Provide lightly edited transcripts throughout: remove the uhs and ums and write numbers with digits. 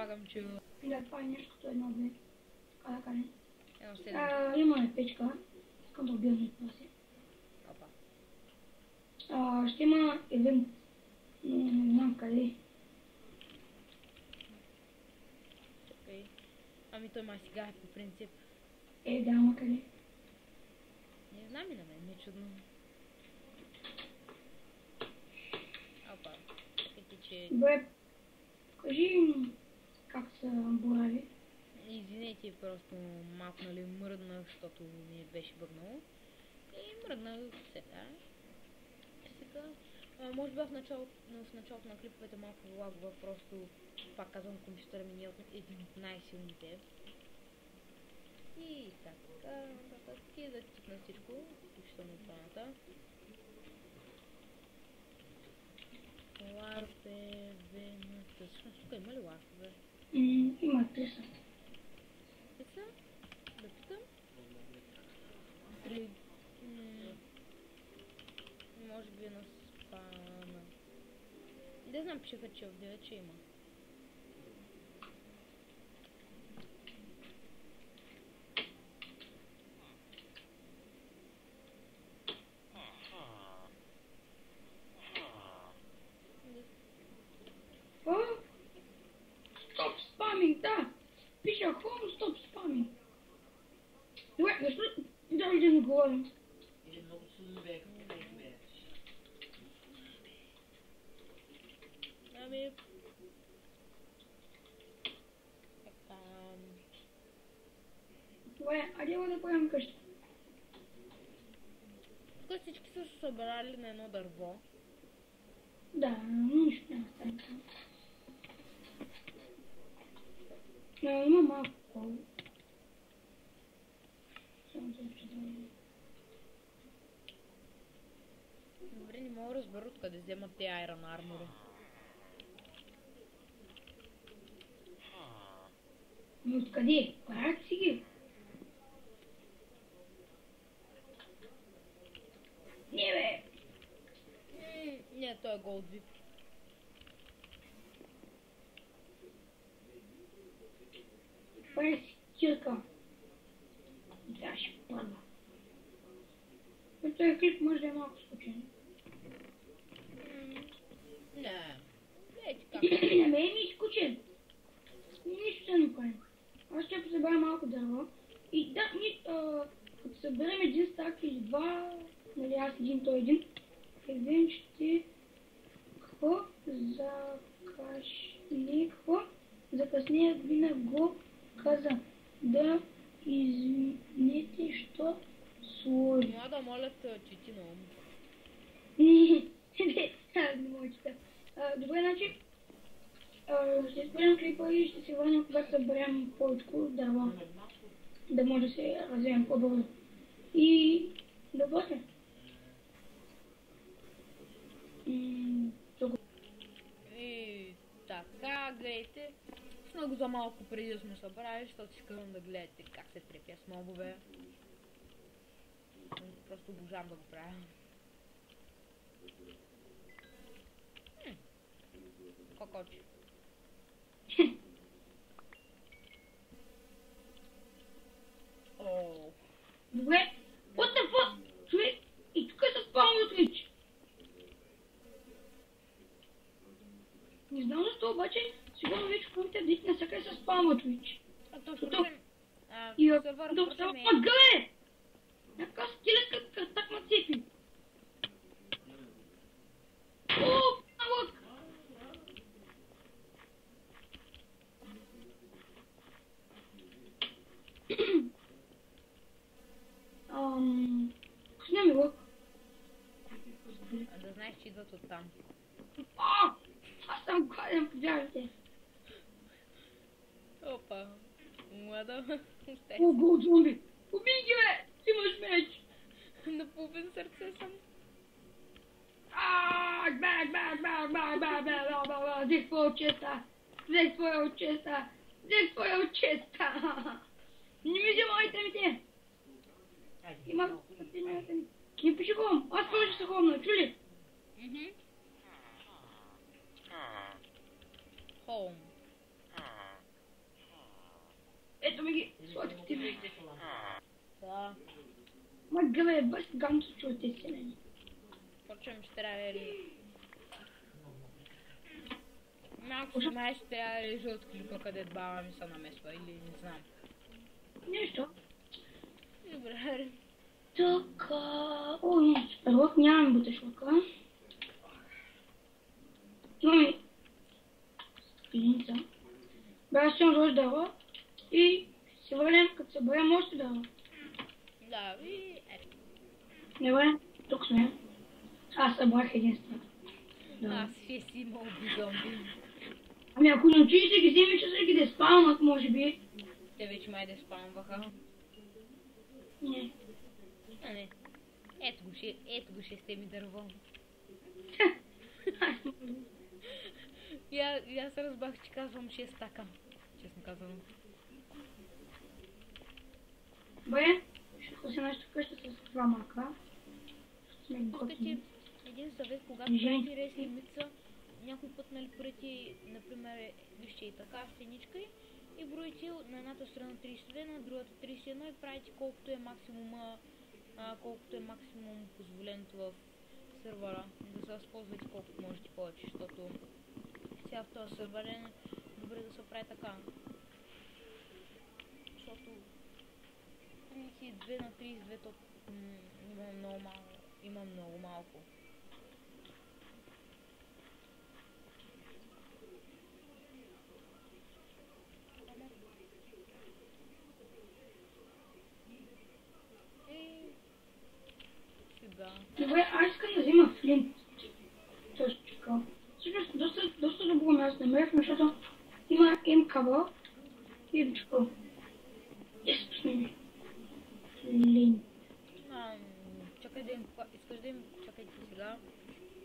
предполагам, че... Да, това е нещо като едно-две. Така да кажем. Едно 7. Имаме печка. Искам да убия този. Опа. Ще има евент. Но не знам къде. Чакай. Ами той май сега е по принцип. Да, ама къде? Не знам и на мен, не е чудно. Опа. Чакайте, че... Добре, кажи как са борали. Извинете, просто малко нали мръднах, защото ми беше бъгнало. И мръднах сега. Сега, може би в началото на клиповете малко лагва, просто пак казвам, компютъра ми не е един от най-силните. И така, нататък и да типна всичко, включително планата. Ларпе, вената, всъщност тук има ли ларпове? Има 3 са. Писа? Да питам? 3. Може би на спана. Не знам, пишеха, че в 9, че има. Стоп спаминг, да! Пише home стоп спаминг. Добре, защо даже да не говорим? Много силно бях. Ами... Така... Добре, айде да поем къща. Тук всички са се събрали на едно дърво. Да, нищо няма стане там. Има малко кол. Само се ще да... Добре, не мога да разбера откъде вземат те Iron Armor. Но откъде? Правят си ги? Не бе! Не, той е Gold VIP. Прави си кирка. Да, ще първа. Този клип може да е малко скучен. Не. Не, ти как? На мен ми е скучен. Нищо се не правим. Аз ще събера малко дърво. И да, като съберем един стак или два, нали аз един, той един, един ще... Какво? Закъснея вина го каза. Да, извинете, що сложи. Няма да моля те, че ти на ум. Не мога чета. Добре, значи, ще спрем клипа и ще се върнем, когато съберем повече дърва, да може да се развием по-добре. И да после. И така, гледайте. Много за малко преди да сме събрали, защото искам да гледате как се трепя с мобове. Просто обожавам да го правя. Кокочи. Ооо. Добре, what the fuck? Човек, и тук е спално Twitch. Не знам защо, обаче, сигурно вече в момента дите насякъде са спално Twitch. А то впрочем... И сервър да впрочем е... гледай! Някакъв скелет като так ма цепи. О, пинавък! Късня ми лък. Да знаеш, че идват оттам. Аз съм гладен, повярвайте. Опа. Млада. О, гол зомби! Убий ги, бе! Ти имаш меч! На половин сърце съм. Взех твоя отчеста! Взех твоя отчеста! Взех твоя отчеста! Не ми вземайте ми! Има... Не пиши хом! Аз първо ще се хомна, чули? Home. стига бе, бас гамто чуете си, нали? Почвам ще трябва да ли... Малко си май ще трябва да лежа от клипа, където баба ми се намесва или не знам. Нещо. Добре. Така... О, имам суперлок, нямам бутешлока. Имаме... Скринца. Бе, аз ще имам дърво и се върнем, като се бъдем още дърво. Да, и... Добре, тук сме. Аз събрах единствено. Аз ще си имал зомби. Ами ако не учите ги вземи, че са ги да спалнат, може би. Те вече май да спамваха. Не. А не. Ето го шесте ми дърво. И аз разбрах, че казвам 6 така. Честно казвам. Бе, ще хося нашата къща с два мака. Сме Иска готини. ти един съвет, когато Жени. правите ресни мица, някой път, нали, прети, например, вижте и така, стеничка и броите на едната страна 32, на другата 31 и правите колкото е максимум позволеното в сервера. Да се възползвате колкото можете повече, защото сега в този сервер е добре да се прави така. Защото 32 на 32 то има много малко. Сега. Добре, аз искам да взема флинт. Точно така. Всъщност, доста добро място намерихме, защото има МКБ и така. Пусни ми. Флинт. Чакай да им искаш да им чакайте сега.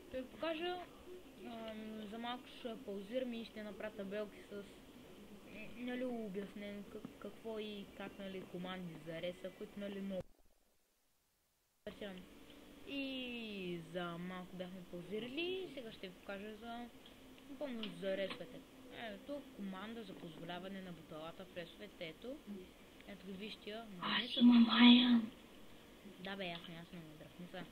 Ще ви покажа за малко ще паузирам и ще направя табелки с нали обяснен какво и как нали команди за реса, които нали много. И за малко бяхме паузирали, сега ще ви покажа за помощ за ресовете. Ето команда за позволяване на буталата в ресовете, ето ги вижте. Аз съм Амаян. Да бе, ясно, дръпни са.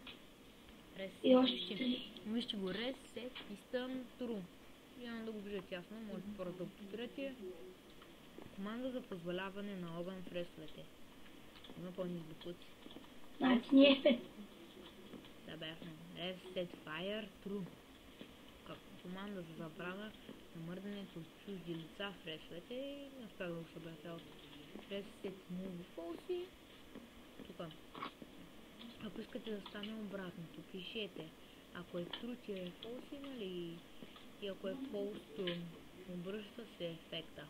И още три. Вижте го, Reset Piston True. Няма да го виждате ясно, може първо да повторите. Команда за позволяване на огън в ресовете. Има пълни звукоци. Значи ние е 5. Да бе, ясно. Reset Fire True. Команда за забрана на мърдането от чужди лица в ресовете. Не успях да го събера цялото. Reset Move False. Тук. Ако искате да стане обратното, пишете. Ако е true е false, нали? И ако е false, обръща се ефекта.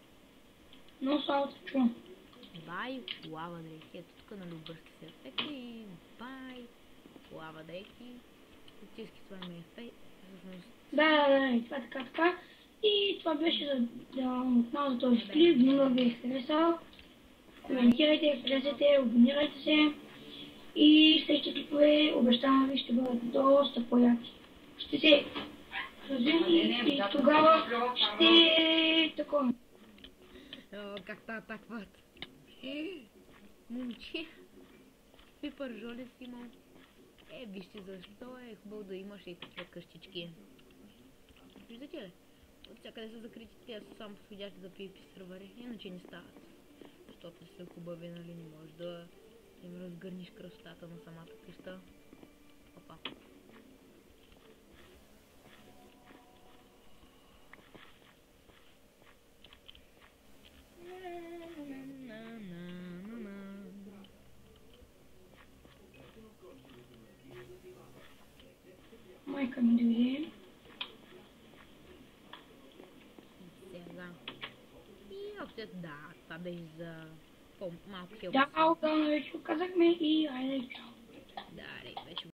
Но слава те чу. Бай, лава дрехи. Ето тук нали обръща се ефекта и бай, лава дрехи. Фактически това има ефект. Да, това е така. И това беше отново за този клип. Много ви е харесал. Коментирайте, харесайте, абонирайте се. И следващите клипове, обещавам ви, ще бъдат доста по-яки. Ще се развим и тогава ще такова. Как та атакват? Момче, какви пържоли си имал? Вижте защо е хубаво да имаш и такива къщички. Виждате ли? От всякъде са закрити, те са само подходящи за PvP сервери, иначе не стават. Защото са хубави, нали, не можеш да им разгърниш красотата на самата къща. Опа. Майка ми дойде. Сега. И общо да, това беше за по-малко хелп. Да, отдавна вече го казахме и айде чао. Да, вече